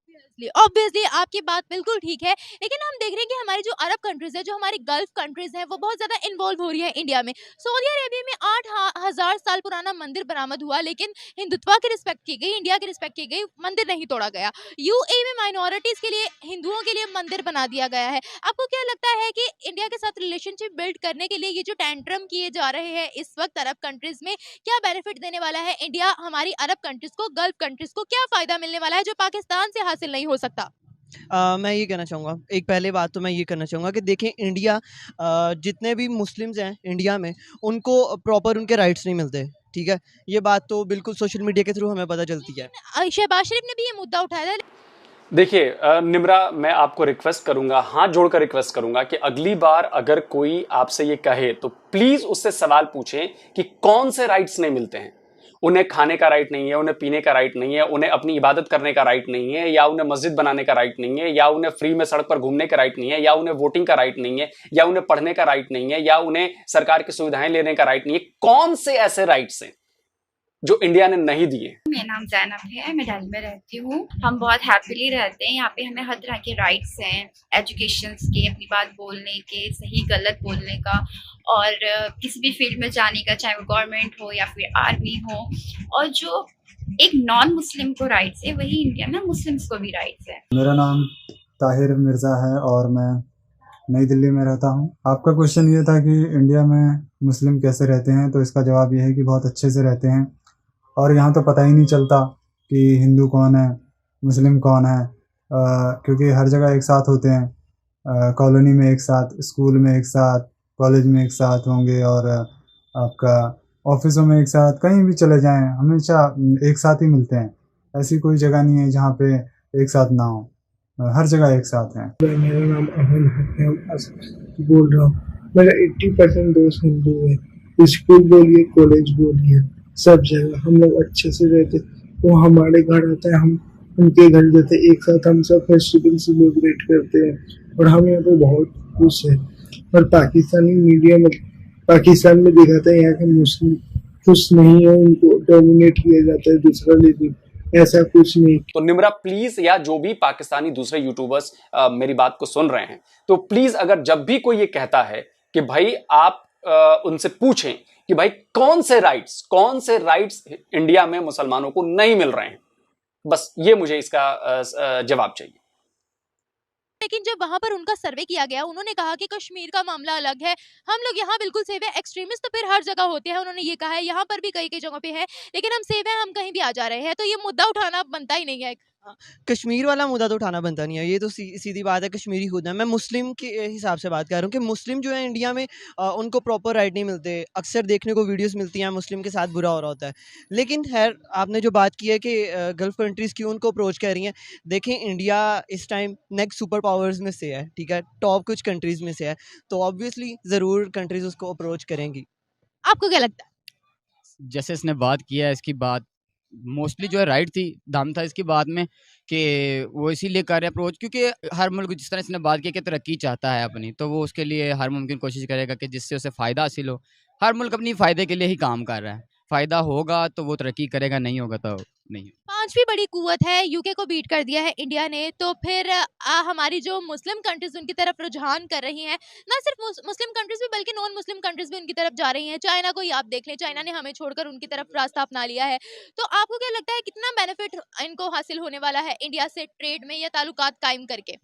ऑब्वियसली आपकी बात बिल्कुल ठीक है, लेकिन हम देख रहे हैं कि हमारी जो अरब कंट्रीज है, जो हमारी गल्फ कंट्रीज हैं, वो बहुत ज्यादा इन्वॉल्व हो रही है इंडिया में। सऊदी अरेबिया में 8,000 साल पुराना मंदिर बरामद हुआ, लेकिन हिंदुत्व की रिस्पेक्ट की गई, इंडिया की रिस्पेक्ट की गई, मंदिर नहीं तोड़ा गया। यूएई में माइनॉरिटीज के लिए, हिंदुओं के लिए मंदिर बना दिया गया है। आपको क्या लगता है कि इंडिया के साथ रिलेशनशिप बिल्ड करने के लिए ये जो टेंट्रम किए जा रहे हैं इस वक्त अरब कंट्रीज में, क्या बेनिफिट देने वाला है इंडिया हमारी अरब कंट्रीज को, गल्फ कंट्रीज को? क्या फायदा मिलने वाला है जो पाकिस्तान से हासिल नहीं हो सकता? मैं ये कहना चाहूँगा, एक पहले बात तो मैं ये करना चाहूँगा कि देखें, इंडिया जितने भी मुस्लिम्स हैं इंडिया में, उनको प्रॉपर उनके राइट्स नहीं मिलते, ठीक है। ये बात तो बिल्कुल सोशल मीडिया के थ्रू हमें पता चलती है। शहबाज शरीफ ने भी ये मुद्दा उठाया था। देखिए निम्रा, मैं आपको रिक्वेस्ट करूंगा, हाथ जोड़कर रिक्वेस्ट करूंगा कि अगली बार अगर कोई आपसे ये कहे तो प्लीज उससे सवाल पूछें कि कौन से राइट्स नहीं मिलते हैं। उन्हें खाने का राइट नहीं है, उन्हें पीने का राइट नहीं है, उन्हें अपनी इबादत करने का राइट नहीं है, या उन्हें मस्जिद बनाने का राइट नहीं है, या उन्हें फ्री में सड़क पर घूमने का राइट नहीं है, या उन्हें वोटिंग का राइट नहीं है, या उन्हें पढ़ने का राइट नहीं है, या उन्हें सरकार की सुविधाएं लेने का राइट नहीं है। कौन से ऐसे राइट्स हैं जो इंडिया ने नहीं दिए? मेरा नाम जैनब है, मैं दिल्ली में रहती हूँ। हम बहुत हैप्पीली रहते हैं यहाँ पे। हमें हर तरह के राइट्स हैं, एजुकेशन के, अपनी बात बोलने के, सही गलत बोलने का, और किसी भी फील्ड में जाने का, चाहे वो गवर्नमेंट हो या फिर आर्मी हो। और जो एक नॉन मुस्लिम को राइट्स है, वही इंडिया में मुस्लिम्स को भी राइट्स है। मेरा नाम ताहिर मिर्ज़ा है और मैं नई दिल्ली में रहता हूँ। आपका क्वेश्चन ये था कि इंडिया में मुस्लिम कैसे रहते हैं, तो इसका जवाब ये है कि बहुत अच्छे से रहते हैं। और यहाँ तो पता ही नहीं चलता कि हिंदू कौन है, मुस्लिम कौन है, क्योंकि हर जगह एक साथ होते हैं। कॉलोनी में एक साथ, स्कूल में एक साथ, कॉलेज में एक साथ होंगे, और आपका ऑफिसों में एक साथ, कहीं भी चले जाएं हमेशा एक साथ ही मिलते हैं। ऐसी कोई जगह नहीं है जहाँ पे एक साथ ना हो, हर जगह एक साथ हैं। मेरा नाम अमन है, बोल रहा हूँ। मेरा 80% दोस्त हिंदू है। स्कूल बोलिए, कॉलेज बोलिए, सब जगह हम लोग अच्छे से रहते। वो हमारे घर आता है, हम उनके घर जाते, एक साथ हम सब फेस्टिवल सेलिब्रेट करते हैं, और हम यहाँ पे बहुत खुश हैं। और पाकिस्तानी मीडिया में, पाकिस्तान में दिखाता है यहाँ के मुस्लिम खुश नहीं है, उनको डोमिनेट किया जाता है दूसरा, लेकिन ऐसा कुछ नहीं। तो निम्रा प्लीज, या जो भी पाकिस्तानी दूसरे यूट्यूबर्स मेरी बात को सुन रहे हैं, तो प्लीज अगर जब भी कोई ये कहता है कि भाई आप उनसे पूछें कि भाई कौन से राइट्स इंडिया में मुसलमानों को नहीं मिल रहे हैं, बस ये मुझे इसका जवाब चाहिए। लेकिन जब वहां पर उनका सर्वे किया गया, उन्होंने कहा कि कश्मीर का मामला अलग है, हम लोग यहाँ बिल्कुल सेफ है। एक्सट्रीमिस्ट तो फिर हर जगह होते हैं, उन्होंने ये कहा है, यहाँ पर भी कई कई जगहों पे है, लेकिन हम सेफ हैं, हम कहीं भी आ जा रहे हैं। तो ये मुद्दा उठाना बनता ही नहीं है। कश्मीर वाला मुद्दा तो उठाना बनता नहीं है, ये तो सीधी बात है, कश्मीरी खुद है। मैं मुस्लिम के हिसाब से बात कर रहा हूँ कि मुस्लिम जो है इंडिया में उनको प्रॉपर राइट नहीं मिलते। अक्सर देखने को वीडियोस मिलती हैं मुस्लिम के साथ बुरा हो रहा होता है। लेकिन खैर, आपने जो बात की है कि गल्फ़ कंट्रीज़ क्यों उनको अप्रोच कर रही हैं, देखें इंडिया इस टाइम नेक्स्ट सुपर पावर्स में से है, ठीक है, टॉप कुछ कंट्रीज़ में से है, तो ऑब्वियसली ज़रूर कंट्रीज़ उसको अप्रोच करेंगी। आपको क्या लगता है? जैसे इसने बात किया है, इसकी बात मोस्टली जो है राइट थी, दम था इसकी बात में कि वो इसीलिए कर रहे अप्रोच, क्योंकि हर मुल्क जिस तरह इसने बात की कि तरक्की चाहता है अपनी, तो वो उसके लिए हर मुमकिन कोशिश करेगा कि जिससे उसे फ़ायदा हासिल हो। हर मुल्क अपनी फ़ायदे के लिए ही काम कर रहा है। फ़ायदा होगा तो वो तरक्की करेगा, नहीं होगा तो नहीं। पांचवी बड़ी कुवत है, यूके को बीट कर दिया है इंडिया ने, तो फिर हमारी जो मुस्लिम कंट्रीज उनकी तरफ रुझान कर रही हैं, ना सिर्फ मुस्लिम कंट्रीज भी बल्कि नॉन मुस्लिम कंट्रीज भी उनकी तरफ जा रही हैं। चाइना को ही आप देख लें, चाइना ने हमें छोड़कर उनकी तरफ रास्ता अपना लिया है। तो आपको क्या लगता है कितना बेनिफिट इनको हासिल होने वाला है इंडिया से ट्रेड में या ताल्लुकात कायम करके?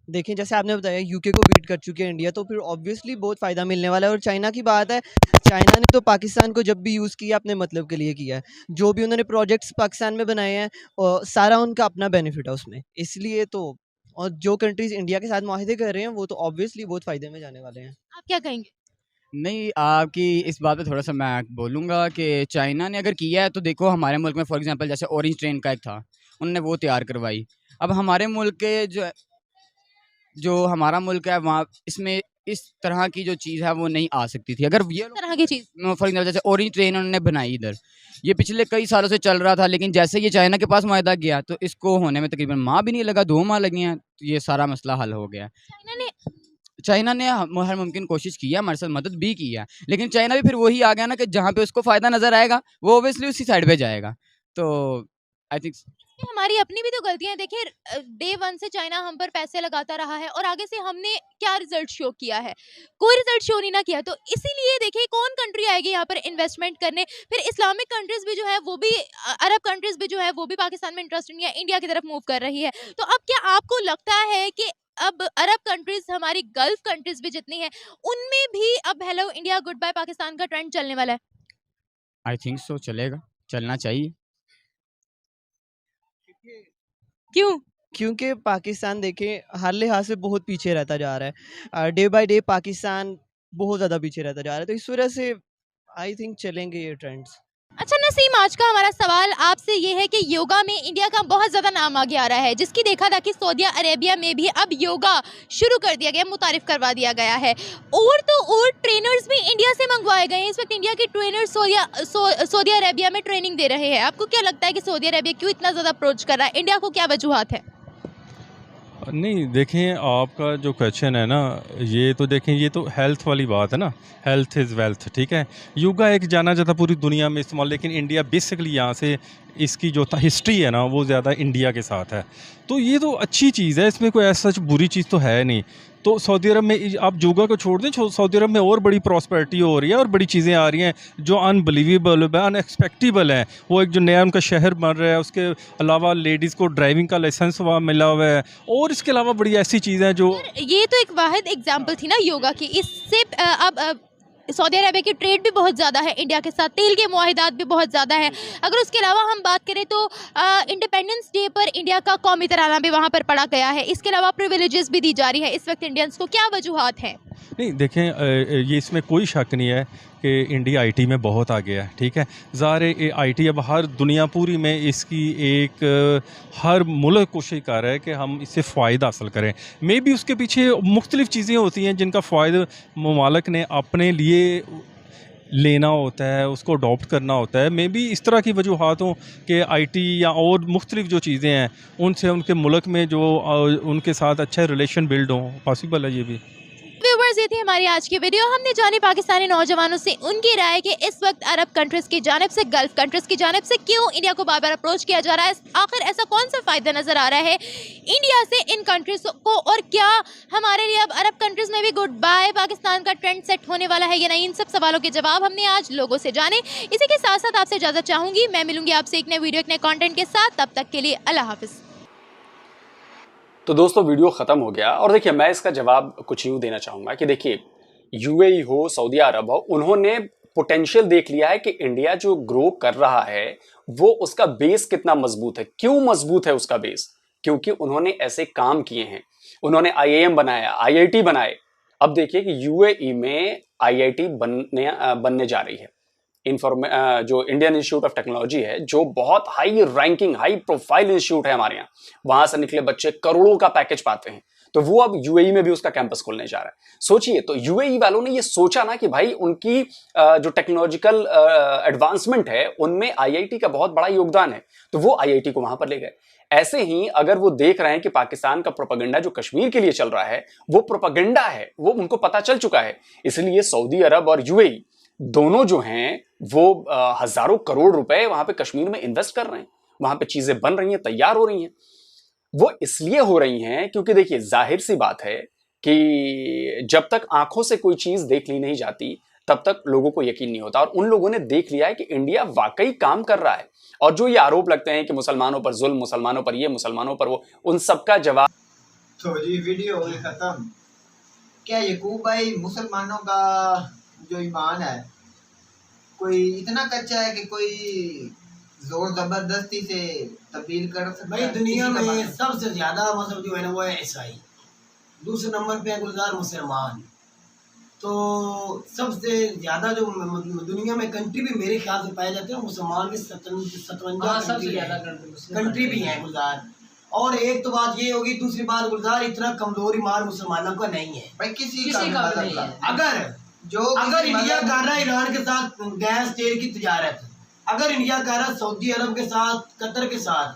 देखें, जैसे आपने बताया यूके को बीट कर चुकी है इंडिया, तो फिर ऑब्वियसली बहुत फ़ायदा मिलने वाला है। और चाइना की बात है, चाइना ने तो पाकिस्तान को जब भी यूज़ किया अपने मतलब के लिए किया है। जो भी उन्होंने प्रोजेक्ट्स पाकिस्तान में बनाए हैं, सारा उनका अपना बेनिफिट है उसमें, इसलिए तो। और जो कंट्रीज़ इंडिया के साथ मुआहदे कर रहे हैं, वो तो ऑब्वियसली बहुत फ़ायदे में जाने वाले हैं। आप क्या कहेंगे? नहीं, आपकी इस बात पे थोड़ा-सा मैं बोलूँगा कि चाइना ने अगर किया है तो देखो, हमारे मुल्क में फॉर एग्ज़ाम्पल जैसे ऑरेंज ट्रेन का एक था, उन्होंने वो तैयार करवाई। अब हमारे मुल्क के जो हमारा मुल्क है, वहाँ इसमें इस तरह की जो चीज़ है वो नहीं आ सकती थी। अगर ये तरह की चीज़ फॉर एग्ज़ाम्पल जैसे ऑरेंज ट्रेन उन्होंने बनाई इधर, ये पिछले कई सालों से चल रहा था, लेकिन जैसे ये चाइना के पास मुआहदा गया तो इसको होने में तकरीबन माह भी नहीं लगा, 2 माह लगी हैं, तो ये सारा मसला हल हो गया। चाइना ने हर मुमकिन कोशिश की है, हमारे साथ मदद भी की है, लेकिन चाइना भी फिर वही आ गया ना कि जहाँ पे उसको फ़ायदा नज़र आएगा वो ऑब्वियसली उसी साइड पे जाएगा। तो आई थिंक हमारी अपनी भी तो गलतियां हैं। देखिए, डे 1 से चाइना हम पर पैसे लगाता रहा है, और आगे से हमने क्या रिजल्ट शो किया है? कोई रिजल्ट शो नहीं ना किया। तो इसीलिए देखिए, कौन कंट्री आएगी यहाँ पर इन्वेस्टमेंट करने? फिर इस्लामिक कंट्रीज भी जो है वो भी, अरब कंट्रीज भी जो है वो भी पाकिस्तान में इंटरेस्ट नहीं है, इंडिया की तरफ मूव कर रही है। तो अब क्या आपको लगता है कि अब अरब कंट्रीज, हमारी गल्फ कंट्रीज भी जितनी है, उनमें भी अब hello India goodbye Pakistan का ट्रेंड चलने वाला है? आई थिंक सो, चलेगा, चलना चाहिए। क्यों? क्योंकि पाकिस्तान देखें हर लिहाज से बहुत पीछे रहता जा रहा है। डे बाय डे पाकिस्तान बहुत ज़्यादा पीछे रहता जा रहा है, तो इस वजह से आई थिंक चलेंगे ये ट्रेंड्स। अच्छा नसीम, आज का हमारा सवाल आपसे ये है कि योगा में इंडिया का बहुत ज़्यादा नाम आगे आ रहा है, जिसकी देखा था कि सऊदी अरेबिया में भी अब योगा शुरू कर दिया गया, मुतारिफ करवा दिया गया है, और तो और ट्रेनर्स भी इंडिया से मंगवाए गए हैं। इस वक्त इंडिया के ट्रेनर्स सऊदी अरेबिया में ट्रेनिंग दे रहे हैं। आपको क्या लगता है कि सऊदी अरेबिया क्यों इतना ज़्यादा अप्रोच कर रहा है, इंडिया को क्या वजूहात है? नहीं देखें, आपका जो क्वेश्चन है ना, ये तो देखें, ये तो हेल्थ वाली बात है ना, हेल्थ इज़ वेल्थ, ठीक है। योगा एक जाना जाता पूरी दुनिया में इस्तेमाल, लेकिन इंडिया बेसिकली यहाँ से इसकी जो हिस्ट्री है ना वो ज़्यादा इंडिया के साथ है, तो ये तो अच्छी चीज़ है, इसमें कोई ऐसा बुरी चीज़ तो है नहीं। तो सऊदी अरब में आप योगा को छोड़ दें, सऊदी अरब में और बड़ी प्रॉस्पेरिटी हो रही है और बड़ी चीज़ें आ रही हैं जो अनबिलीवेबल है, अनएक्सपेक्टेबल है। वो एक जो नया उनका शहर बन रहा है, उसके अलावा लेडीज़ को ड्राइविंग का लाइसेंस वहाँ मिला हुआ है, और इसके अलावा बड़ी ऐसी चीज़ें हैं जो ये तो एक वाहिद एग्जाम्पल थी ना योगा की। इससे अब सऊदी अरेबिया की ट्रेड भी बहुत ज़्यादा है इंडिया के साथ, तेल के मुआहिदात भी बहुत ज़्यादा है। अगर उसके अलावा हम बात करें तो इंडिपेंडेंस डे पर इंडिया का कौमी तराना भी वहाँ पर पढ़ा गया है। इसके अलावा प्रिविलेजेस भी दी जा रही है इस वक्त इंडियंस को। क्या वजूहात हैं? नहीं देखें, ये इसमें कोई शक नहीं है कि इंडिया आईटी में बहुत आगे है, ठीक है। ज़ाहिर है आईटी अब हर दुनिया पूरी में इसकी एक हर मुल्क कोशिश कर रहा है कि हम इससे फ़ायदा हासिल करें। मे बी उसके पीछे मुख्तलिफ़ चीज़ें होती हैं जिनका फ़ायदा ममालिक ने अपने लिए लेना होता है, उसको अडॉप्ट करना होता है। मे बी इस तरह की वजूहात हों कि आईटी या और मुख्तलिफ़ जो चीज़ें हैं उनसे उनके मुल्क में जो उनके साथ अच्छा रिलेशन बिल्ड हों, पॉसिबल है ये भी। व्यूअर्स, ये थी हमारी आज की वीडियो। हमने जाने पाकिस्तानी नौजवानों से उनकी राय कि इस वक्त अरब कंट्रीज़ की जानिब से, गल्फ कंट्रीज़ की जानिब से क्यों इंडिया को बार बार अप्रोच किया जा रहा है। आखिर ऐसा कौन सा फ़ायदा नज़र आ रहा है इंडिया से इन कंट्रीज़ को, और क्या हमारे लिए अब अरब कंट्रीज़ में भी गुड बाय पाकिस्तान का ट्रेंड सेट होने वाला है या नहीं। इन सब सवालों के जवाब हमने आज लोगों से जाने। इसी के साथ साथ आपसे इजाज़त चाहूँगी, मैं मिलूँगी आपसे एक नए वीडियो, एक नए कॉन्टेंट के साथ। तब तक के लिए अल्लाह हाफ़िज़। तो दोस्तों वीडियो ख़त्म हो गया, और देखिए मैं इसका जवाब कुछ यूँ देना चाहूँगा कि देखिए यूएई हो, सऊदी अरब हो, उन्होंने पोटेंशियल देख लिया है कि इंडिया जो ग्रो कर रहा है वो उसका बेस कितना मजबूत है। क्यों मजबूत है उसका बेस? क्योंकि उन्होंने ऐसे काम किए हैं, उन्होंने आईआईएम बनाया, आईआईटी बनाए। अब देखिए कि यूएई में आईआईटी बनने जा रही है। जो इंडियन इंस्टीट्यूट ऑफ टेक्नोलॉजी है, जो बहुत high ranking, high profile institute है हमारे यहाँ, वहां से निकले बच्चे करोड़ों का पैकेज पाते हैं। तो वो अब यूएई में भी उसका कैंपस खोलने जा रहा है। सोचिए, तो यूएई वालों ने ये सोचा ना कि भाई उनकी जो टेक्नोलॉजिकल एडवांसमेंट है उनमें आईआईटी का बहुत बड़ा योगदान है, तो वो आईआईटी को वहां पर ले गए। ऐसे ही अगर वो देख रहे हैं कि पाकिस्तान का प्रोपेगेंडा जो कश्मीर के लिए चल रहा है वो प्रोपेगेंडा है, वो उनको पता चल चुका है, इसलिए सऊदी अरब और यूएई दोनों जो हैं वो हजारों करोड़ रुपए वहां पे कश्मीर में इन्वेस्ट कर रहे हैं। वहां पे चीजें बन रही हैं, तैयार हो रही हैं। वो इसलिए हो रही हैं क्योंकि देखिए जाहिर सी बात है कि जब तक आंखों से कोई चीज देख ली नहीं जाती तब तक लोगों को यकीन नहीं होता, और उन लोगों ने देख लिया है कि इंडिया वाकई काम कर रहा है। और जो ये आरोप लगते हैं कि मुसलमानों पर जुल्म, मुसलमानों पर ये, मुसलमानों पर वो, उन सबका जवाब। तो जी वीडियो हो गई खत्म। क्या यकूब भाई मुसलमानों का जो ईमान है कोई इतना कच्चा है कि कोई जोर जबरदस्ती से तब्दील कर सकता है? भाई दुनिया में सबसे ज्यादा मजहब जो है ना वो है ईसाई, दूसरे नंबर पे है गुलजार मुसलमान। तो सबसे ज्यादा जो दुनिया में कंट्री भी मेरे ख्याल से पाए जाते हैं मुसलमान के 57 कंट्री भी हैं गुलजार। और एक तो बात ये होगी, दूसरी बात गुलजार इतना कमजोर ईमान मुसलमानों का नहीं है भाई, किसी का नहीं है। अगर इंडिया कर रहा है ईरान के साथ गैस तेल की तजारत, अगर इंडिया कर रहा है सऊदी अरब के साथ, कतर के साथ,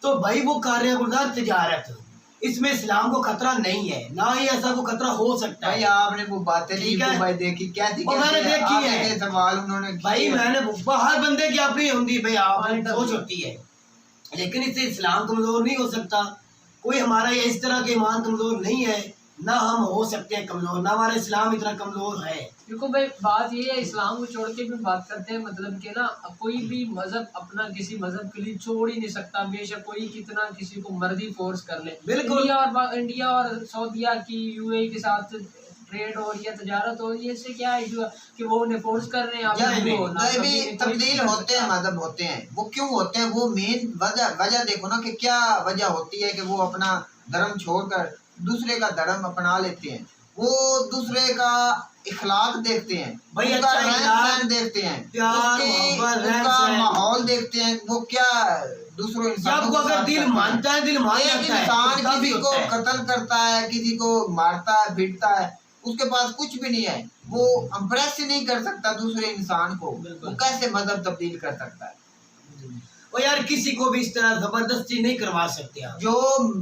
तो भाई वो कर रहे हैं गुलजार तजारत। इसमें इस्लाम को खतरा नहीं है, ना ही ऐसा को खतरा हो सकता है। आपने वो बातें भाई देखी क्या थी? मैंने देखी है सवाल उन्होंने भाई, मैंने हर बंदे की अपनी होती भाई, आपने सोच होती है, लेकिन इससे इस्लाम कमजोर नहीं हो सकता। कोई हमारा ये इस तरह के ईमान कमजोर नहीं है, ना हम हो सकते हैं कमजोर, ना हमारा इस्लाम इतना कमजोर है। देखो भाई बात ये है, इस्लाम को छोड़ के भी बात करते हैं, मतलब कि ना कोई भी मजहब अपना किसी मजहब के लिए छोड़ ही नहीं सकता, बेशक कोई कितना किसी को मर्जी फोर्स कर ले। बिल्कुल इंडिया और सऊदीया की यूएई के साथ ट्रेड और या तजारत हो, ये से क्या इशू है कि वो उन्हें फोर्स कर रहे हैं? तब्दील होते हैं, मजहब होते हैं, वो क्यों होते हैं? वो मेन वजह देखो ना कि क्या वजह होती है कि वो अपना धर्म छोड़कर दूसरे का धर्म अपना लेते हैं। वो दूसरे का इखलाक देखते हैं, भाई उसका अच्छा रहन-सहन देखते हैं, प्यार, मोहब्बत, उसका रहन-सहन। माहौल देखते हैं, वो क्या दूसरों इंसानों जब के अगर साथ दिल करता है। मानता है, दिल मान एक जाता है, इंसान तब भी किसी को होता है। कत्ल करता है, किसी को मारता है, पीटता है, उसके पास कुछ भी नहीं है, वो इम्प्रेस ही नहीं कर सकता दूसरे इंसान को, वो कैसे मजहब तब्दील कर सकता है? और यार किसी को भी इस तरह जबरदस्ती नहीं करवा सकते आप। जो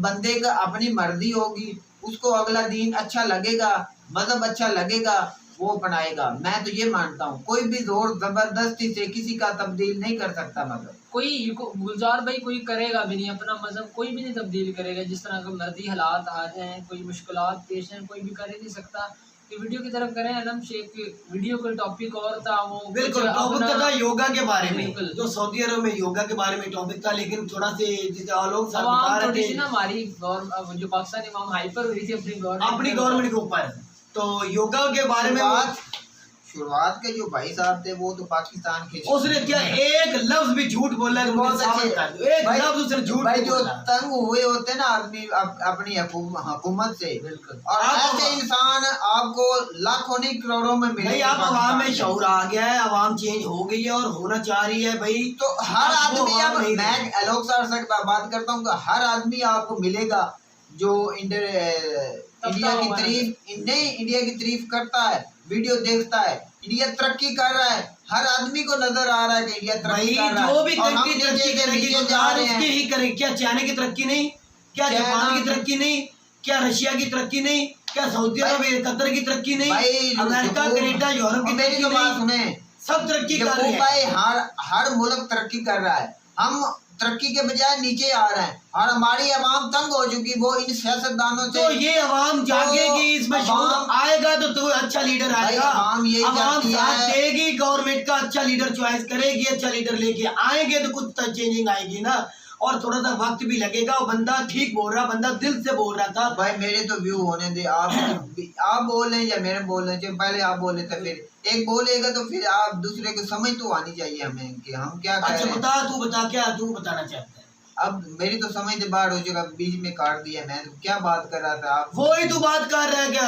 बंदे का अपनी मर्जी होगी, उसको अगला दीन अच्छा लगेगा, मजहब अच्छा लगेगा, वो अपनाएगा। मैं तो ये मानता हूँ कोई भी जोर जबरदस्ती से किसी का तब्दील नहीं कर सकता मजहब। कोई गुलजार भाई कोई करेगा भी नहीं, अपना मजहब कोई भी नहीं तब्दील करेगा। जिस तरह का मर्जी हालात आ रहे हैं, कोई मुश्किलात पेश हैं, कोई भी कर ही नहीं सकता। कि वीडियो की तरफ करें अनम शेख, वीडियो का टॉपिक और था, वो बिल्कुल टॉपिक था योगा के बारे में, बिल्कुल। जो सऊदी अरब में योगा के बारे में टॉपिक था, लेकिन थोड़ा से जिसे आलोक सर बता अवाम रहे थोड़ी सी थे ना हमारी जो पाकिस्तानी अवाम हाइपर हुई थी अपनी गवर्नमेंट के ऊपर, तो योगा के बारे में शुरुआत के जो भाई साहब थे वो तो पाकिस्तान के, उसने क्या एक लफ्ज भी झूठ बोला है, बहुत अच्छे एक लफ्ज उसने झूठ भाई जो बोला। तंग हुए होते हैं ना आदमी अपनी हुकूमत से, बिल्कुल। और ऐसे इंसान आपको लाखों नहीं करोड़ों में मिले। भाई आप आवाम में शऊर आ गया है, आवाम चेंज हो गई है और होना चाह रही है भाई। तो हर आदमी, अब मैं आलोक सर से बात करता हूँ, हर आदमी आपको मिलेगा जो इंडिया की तारीफ करता है, वीडियो देखता है, इंडिया तरक्की कर रहा है, हर आदमी को नजर आ रहा है कि इंडिया तरक्की कर रहा है। जो भी और हम तरक्की करेगी जा रहे हैं, उसकी ही करें। क्या चाइना की तरक्की नहीं, क्या जापान की तरक्की नहीं, क्या रशिया की तरक्की नहीं, क्या सऊदी अरब कतर की तरक्की नहीं, अमेरिका कनाडा यूरोप की तरक्की नहीं, सब तरक्की कर रहे हैं। हर मुल्क तरक्की कर रहा है, हम तरक्की के बजाय नीचे आ रहे हैं और हमारी आवाम तंग हो चुकी, वो इन सियासतदानों से। तो ये आवाम जागेगी, इसमें शऊर आएगा तो अच्छा लीडर आएगा। आवाम साथ देगी, गवर्नमेंट का अच्छा लीडर चॉइस करेगी, अच्छा लीडर लेके आएंगे तो कुछ चेंजिंग आएगी ना। और थोड़ा सा वक्त भी लगेगा, और बंदा ठीक बोल रहा, बंदा दिल से बोल रहा था। भाई मेरे तो व्यू होने दे, आप बोल रहे हैं या मेरे बोल रहे हैं, पहले आप बोले तो फिर एक बोलेगा तो फिर आप दूसरे को समझ तो आनी चाहिए हमें कि हम क्या कर रहे हैं। बता, तू बता, क्या तू बताना चाहता है? अब मेरी तो समझ से बाहर हो चुका, बीच में काट दिया, मैं तो क्या बात कर रहा था। आप वही तो बात कर रहे हैं, क्या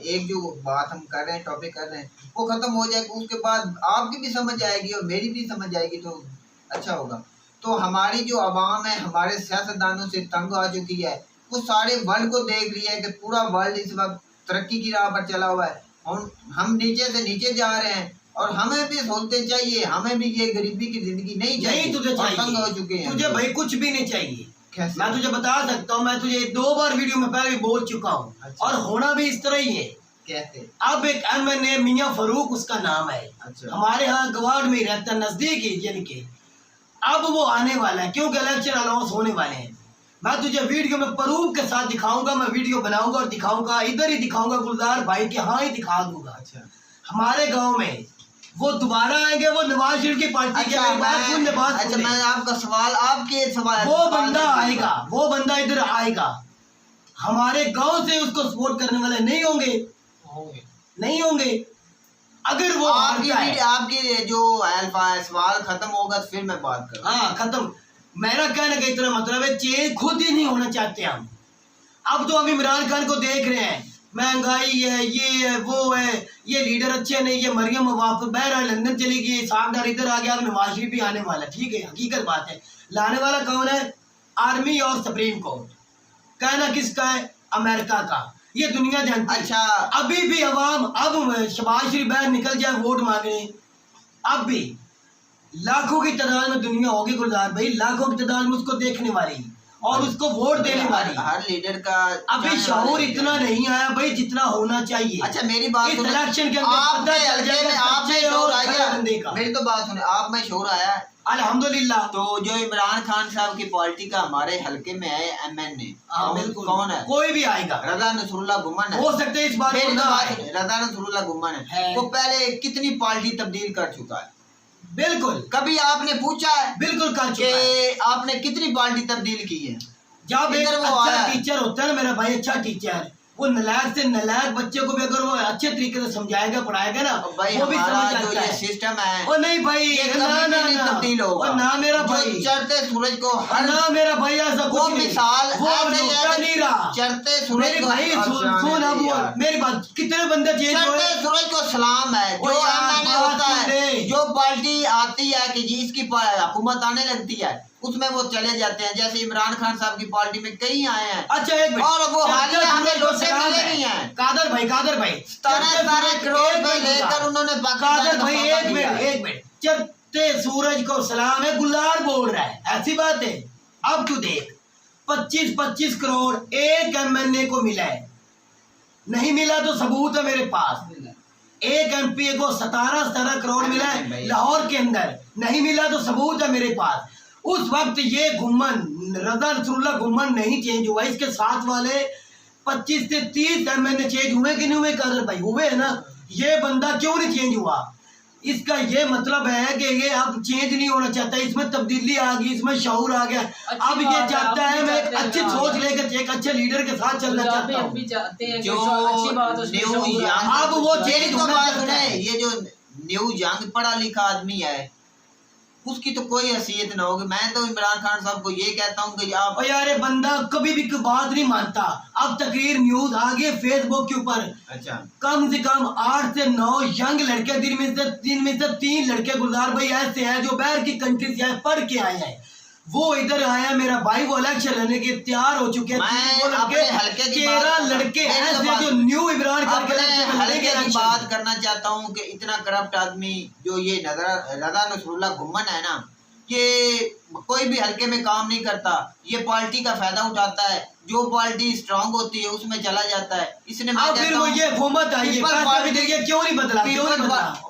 एक जो बात हम कर रहे हैं, टॉपिक कर रहे हैं, वो खत्म हो जाएगा, उसके बाद आपकी भी समझ आएगी और मेरी भी समझ आएगी, तो अच्छा होगा। तो हमारी जो आवाम है हमारे सियासतदानों से तंग आ चुकी है, वो सारे वर्ल्ड को देख रही है कि पूरा वर्ल्ड इस वक्त तरक्की की राह पर चला हुआ है, हम नीचे से नीचे जा रहे हैं, और हमें भी सोचते चाहिए, हमें भी ये गरीबी की जिंदगी नहीं चाहिए। तुझे चाहिए, तंग हो चुके हैं तुझे भाई कुछ भी नहीं चाहिए। कैसे? मैं तुझे बता सकता हूँ, मैं तुझे 2 बार वीडियो में पहले भी बोल चुका हूँ। अच्छा। और होना भी इस तरह ही है। कैसे? अब एक MNA मियां फरूक उसका नाम है। अच्छा। हमारे यहाँ गवाड़ में रहता, नजदीक ही यानी कि अब वो आने वाला है, क्योंकि इलेक्शन अनाउंस होने वाले हैं। मैं तुझे वीडियो में प्रूफ के साथ दिखाऊंगा, मैं वीडियो बनाऊंगा और दिखाऊंगा, इधर ही दिखाऊंगा गुलजार भाई के, हाँ ही दिखा दूंगा। अच्छा। हमारे गांव में वो दोबारा आएंगे, वो नवाज शरीफ की पार्टी के। अच्छा, मैं आपका सवाल, आपके सवाल, वो बंदा आएगा, वो बंदा इधर आएगा, हमारे गांव से उसको सपोर्ट करने वाले नहीं होंगे, नहीं होंगे। अगर वो आपकी जो सवाल खत्म होगा तो फिर मैं बात करूँ। हाँ खत्म। मेरा कहने का इतना मतलब है, चेंज खुद ही नहीं होना चाहते हम। अब तो हम इमरान खान को देख रहे हैं, महंगाई है, ये है, वो है, ये लीडर अच्छे नहीं, ये मरियम वापस बहर लंदन चली गई, सामदार इधर आ गया, अब नवाज शरीफ भी आने वाला। ठीक है, हकीकत बात है। लाने वाला कौन है? आर्मी और सुप्रीम कोर्ट। कहना किसका है? अमेरिका का। ये दुनिया जानती है। अच्छा, अभी भी अवाम, अब शहबाज शरीफ बाहर निकल जाए वोट मांगने, अब भी लाखों की तादाद में दुनिया होगी गुलजार भाई, लाखों की तादाद में उसको देखने वाली और उसको वोट देने वाली। हर लीडर का अभी शऊर इतना नहीं आया भाई जितना होना चाहिए। अच्छा मेरी बात इस इलेक्शन के अंदर मेरी तो बात सुने, आप में शोर आया है अल्हम्दुलिल्लाह। तो जो इमरान खान साहब की पार्टी का हमारे हल्के में है MNA, कौन है? कोई भी आएगा। रजा नसरुल्लाह गुम्मन है, हो सकते है इस बार रजा नसरुल्लाह गुम्मन है, वो पहले कितनी पार्टी तब्दील कर चुका है? बिल्कुल। कभी आपने पूछा है? बिल्कुल कर चुका है। आपने कितनी पार्टी तब्दील की है? जब एक अच्छा टीचर होता है ना मेरा भाई, अच्छा टीचर, वो नलायक से नलायक बच्चे को भी अगर वो अच्छे तरीके से समझाएगा, पढ़ाएगा ना, भाई वो भी समझ जो जाता ये है। सिस्टम है ओ नहीं भाई, ये कभी नहीं तब्दील होगा। और ना मेरा जो भाई चढ़ते सूरज को हर ना मेरा भाई ऐसा वो कुछ नहीं। मिसाल वो अब ऐसे नुकता है नहीं रहा। चढ़ते सूरज मेरे को भाई सुन अब मेरी बात, कितने बंदे चेंज हुए? चढ़ते सूरज को सलाम है। जो मैंने होता है, जो पार्टी आती है कि जी इसकी हुकूमत आने लगती है, उसमें वो चले जाते हैं। जैसे इमरान खान साहब की पार्टी में कई आए हैं। अच्छा एक मिनट, और वो हालिया हमें लोटे मिले नहीं है। कादर भाई 17 करोड़ रुपए लेकर उन्होंने कादर भाई एक मिनट चढ़ते सूरज को सलाम है, गुलार बोल रहा है, ऐसी बात है। अब तू देख 25 करोड़ एक एमएनए को मिला है, नहीं मिला तो सबूत है मेरे पास। एक एमपी को 17 करोड़ मिला है लाहौर के अंदर, नहीं मिला तो सबूत है मेरे पास। उस वक्त ये गुम्मन रजा नसरुल्लाह गुम्मन नहीं चेंज हुआ, इसके साथ वाले 25 से 30 एमएनए चेंज हुए कि नहीं हुए? कादर भाई हुए है ना। ये बंदा क्यों नहीं चेंज हुआ? इसका ये मतलब है कि ये अब चेंज नहीं होना चाहता, इसमें तब्दीली आ गई, इसमें शऊर आ गया। अब ये चाहता है मैं एक अच्छी सोच लेकर एक अच्छे लीडर के साथ चलना चाहता हूँ। जो अब वो चेंज होना चाहता है। ये जो न्यू यंग पढ़ा लिखा आदमी है उसकी तो कोई हैसियत ना होगी। मैं तो इमरान खान साहब को ये कहता हूँ कि आप यार ये बंदा कभी भी बात नहीं मानता। अब तकरीर न्यूज आ गई फेसबुक के ऊपर, अच्छा कम से कम 8 से 9 यंग लड़के, दिन में से 3 लड़के गुलजार भाई ऐसे हैं जो बाहर की कंट्री से पढ़ के आए हैं। वो इधर आया मेरा भाई, वो इलेक्शन लड़ने के तैयार हो चुके हैं। 13 लड़के ऐसे जो न्यू इमरान खान हल्के की बात करना चाहता हूँ कि इतना करप्ट आदमी जो ये रजा नसरुल्लाह गुम्मन है ना, ये कोई भी हल्के में काम नहीं करता। ये पार्टी का फायदा उठाता है, जो पार्टी स्ट्रांग होती है उसमें चला जाता है। इसने फिर वो ये हुकूमत आई है, पैसा भी दे दिया, क्यों नहीं बदला?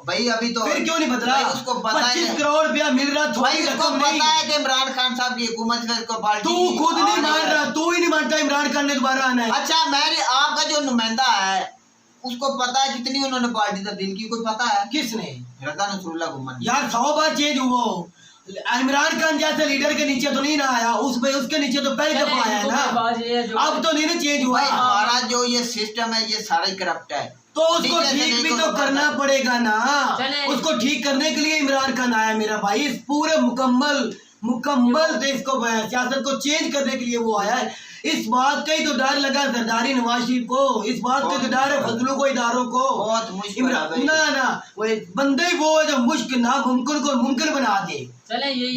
भाई अभी तो फिर क्यों नहीं बदला? उसको पता है 25 करोड़ रुपया मिल रहा, भाई उसको पता है कि इमरान खान साहब की हुकूमत में इसको पार्टी तू खुद नहीं मान रहा, तू ही नहीं मानता इमरान खान ने दोबारा आना है। अच्छा मेरी आपका जो नुमाइंदा है उसको पता है कितनी उन्होंने पार्टी तब्दील की? कोई पता है? किसने? रजा नसरुल्लाह गुम्मन। यार 100 बार चेंज हुआ। इमरान खान जैसे लीडर के नीचे तो नहीं ना आया, उसके नीचे तो पहली दफा आया है ना। अब तो नहीं ना चेंज हुआ। हमारा जो ये सिस्टम है ये सारा ही करप्ट है, तो उसको ठीक भी तो करना पड़ेगा ना। उसको ठीक करने के लिए इमरान खान आया मेरा भाई। इस पूरे मुकम्मल देश को सियासत को चेंज करने के लिए वो आया है। इस बात का ही तो डर लगा सरदारी नवाज शरीफ को, इस बात का तो डर है फजलों को, इदारों को। बहुत मुश्किल ना वो बंदे ही वो है जो मुश्किल नामुमकिन को मुमकिन बना दे।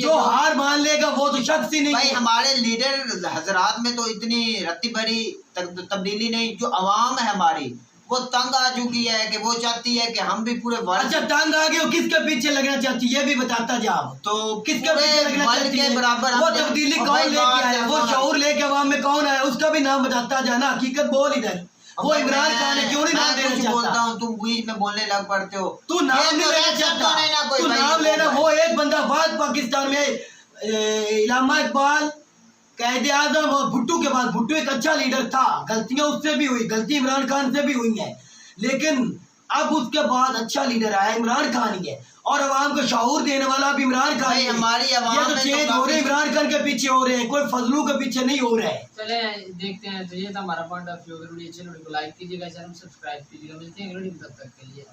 जो हार मान लेगा वो तो शख्स ही नहीं। भाई हमारे लीडर हजरात में तो इतनी रत्ती भरी तब्दीली नहीं। जो अवाम है हमारी वो तंग आ चुकी है कि वो चाहती है कि हम भी पूरे वर्ल्ड। अच्छा तंग आ गए, किसके पीछे लगना चाहती है ये भी बताता जा। तो किसके पीछे लगना चाहती है? बराबर वो तब्दीली कौन लेके आया, वो शऊर लेके अवाम में कौन आया, उसका भी नाम बताता जाना। हकीकत बोल इधर। वो इमरान खान है, क्यों नहीं नाम देना चाहता? बोलता हूँ तुम बीच में बोलने लग पड़ते हो। तू नाम नहीं लेना चाहता, तू नाम लेना। वो एक बंदा बाद पाकिस्तान में इलामा इकबाल कायदे आजम और भुट्टो के बाद, भुट्टो एक अच्छा लीडर था, गलतियां उससे भी हुई, गलती इमरान खान से भी हुई है, लेकिन अब उसके बाद अच्छा लीडर आया इमरान खान ही है। और अवाम को शऊर देने वाला भी इमरान खान है। हमारी ये तो चेंज हो रहे इमरान खान के पीछे हो रहे हैं, कोई फजलू के पीछे नहीं हो रहे हैं। चले देखते हैं। तो ये था हमारा पॉइंट ऑफ व्यू। अगर वीडियो अच्छी लगी तो लाइक कीजिएगा, चैनल सब्सक्राइब कीजिएगा। मिलते हैं अगली वीडियो, तब तक के लिए।